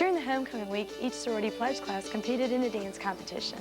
During the homecoming week, each sorority pledge class competed in a dance competition.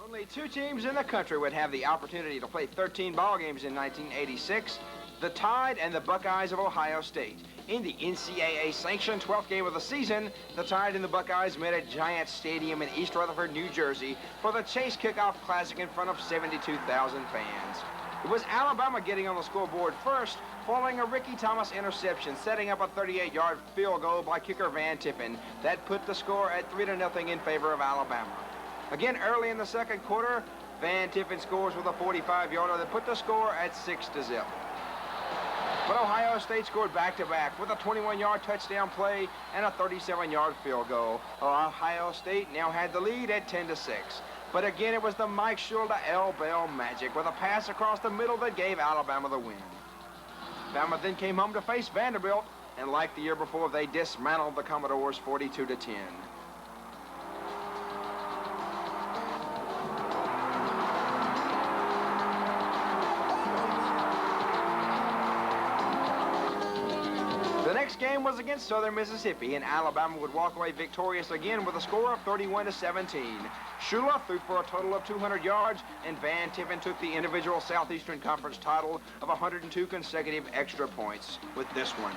Only two teams in the country would have the opportunity to play 13 ball games in 1986, the Tide and the Buckeyes of Ohio State. In the NCAA-sanctioned 12th game of the season, the Tide and the Buckeyes met at Giant Stadium in East Rutherford, New Jersey for the Chase Kickoff Classic in front of 72,000 fans. It was Alabama getting on the scoreboard first, following a Ricky Thomas interception, setting up a 38-yard field goal by kicker Van Tippen. That put the score at 3-0 in favor of Alabama. Again, early in the second quarter, Van Tippen scores with a 45-yarder that put the score at 6-0. But Ohio State scored back-to-back with a 21-yard touchdown play and a 37-yard field goal. Ohio State now had the lead at 10-6. But again, it was the Mike Shulda L. Bell magic with a pass across the middle that gave Alabama the win. Bama then came home to face Vanderbilt, and like the year before, they dismantled the Commodores 42-10. The next game was against Southern Mississippi, and Alabama would walk away victorious again with a score of 31-17. Shula threw for a total of 200 yards, and Van Tippen took the individual Southeastern Conference title of 102 consecutive extra points with this one.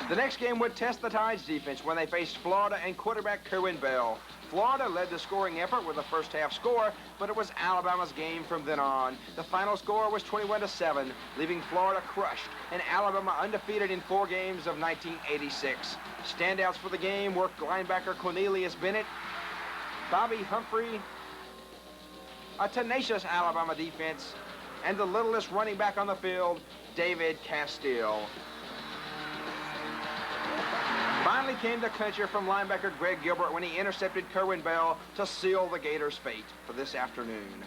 The next game would test the Tide's defense when they faced Florida and quarterback Kerwin Bell. Florida led the scoring effort with a first half score, but it was Alabama's game from then on. The final score was 21-7, leaving Florida crushed and Alabama undefeated in 4 games of 1986. Standouts for the game were linebacker Cornelius Bennett, Bobby Humphrey, a tenacious Alabama defense, and the littlest running back on the field, David Castile. Finally came the clincher from linebacker Greg Gilbert when he intercepted Kerwin Bell to seal the Gators' fate for this afternoon.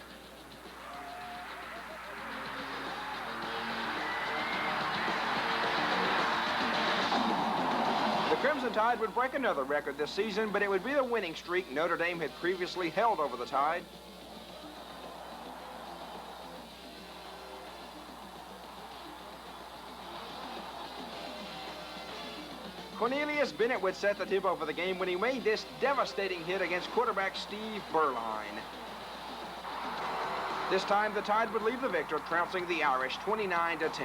The Crimson Tide would break another record this season, but it would be the winning streak Notre Dame had previously held over the Tide. Cornelius Bennett would set the tempo for the game when he made this devastating hit against quarterback Steve Berline. This time, the Tide would leave the victor, trouncing the Irish 29-10.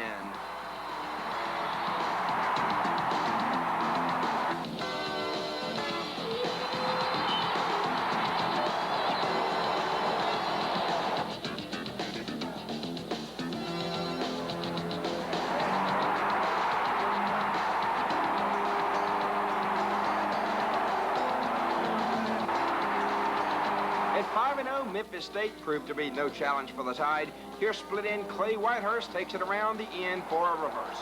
Memphis State proved to be no challenge for the Tide. Here split in Clay Whitehurst takes it around the end for a reverse.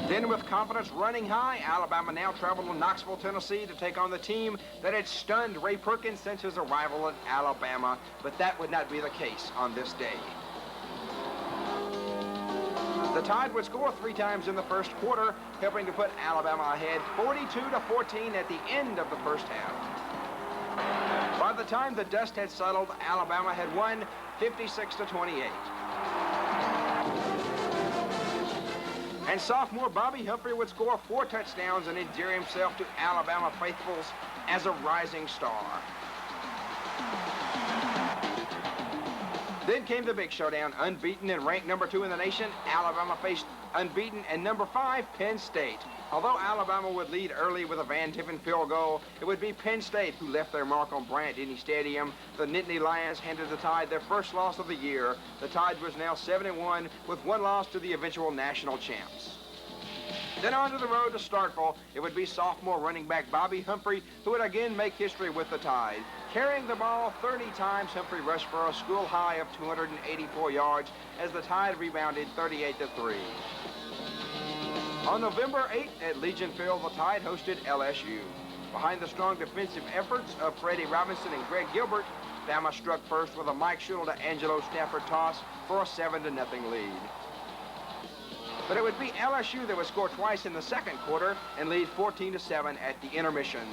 Then with confidence running high, Alabama now traveled to Knoxville, Tennessee to take on the team that had stunned Ray Perkins since his arrival in Alabama, but that would not be the case on this day. The Tide would score 3 times in the first quarter, helping to put Alabama ahead 42-14 at the end of the first half. By the time the dust had settled, Alabama had won 56-28. And sophomore Bobby Humphrey would score 4 touchdowns and endear himself to Alabama faithfuls as a rising star. Then came the big showdown. Unbeaten and ranked number 2 in the nation, Alabama faced unbeaten and number 5, Penn State. Although Alabama would lead early with a Van Tippen field goal, it would be Penn State who left their mark on Bryant-Denny Stadium. The Nittany Lions handed the Tide their first loss of the year. The Tide was now 7-1 with 1 loss to the eventual national champs. Then on to the road to Starkville, it would be sophomore running back Bobby Humphrey who would again make history with the Tide. Carrying the ball 30 times, Humphrey rushed for a school high of 284 yards as the Tide rebounded 38-3. On November 8th at Legion Field, the Tide hosted LSU. Behind the strong defensive efforts of Freddie Robinson and Greg Gilbert, Bama struck first with a Mike Schuttle to Angelo Stafford toss for a 7-0 lead. But it would be LSU that would score twice in the second quarter and lead 14-7 at the intermission.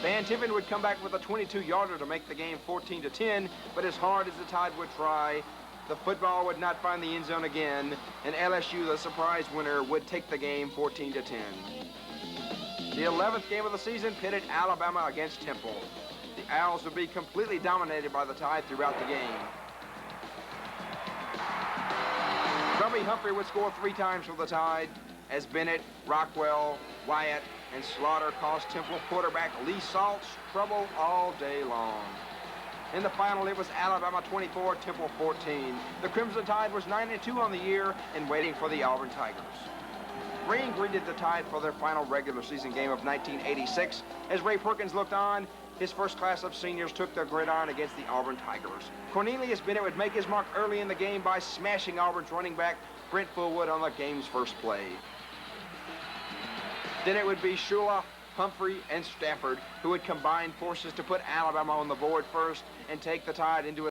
Van Tippen would come back with a 22-yarder to make the game 14-10, but as hard as the Tide would try, the football would not find the end zone again, and LSU, the surprise winner, would take the game 14-10. The 11th game of the season pitted Alabama against Temple. The Owls would be completely dominated by the Tide throughout the game. Bobby Humphrey would score 3 times for the Tide as Bennett, Rockwell, Wyatt, and Slaughter cost Temple quarterback Lee Saltz trouble all day long. In the final, it was Alabama 24, Temple 14. The Crimson Tide was 9-2 on the year and waiting for the Auburn Tigers. Green greeted the Tide for their final regular season game of 1986. As Ray Perkins looked on, his first class of seniors took their gridiron against the Auburn Tigers. Cornelius Bennett would make his mark early in the game by smashing Auburn's running back Brent Fullwood on the game's first play. Then it would be Shula, Humphrey, and Stafford who would combine forces to put Alabama on the board first and take the Tide into a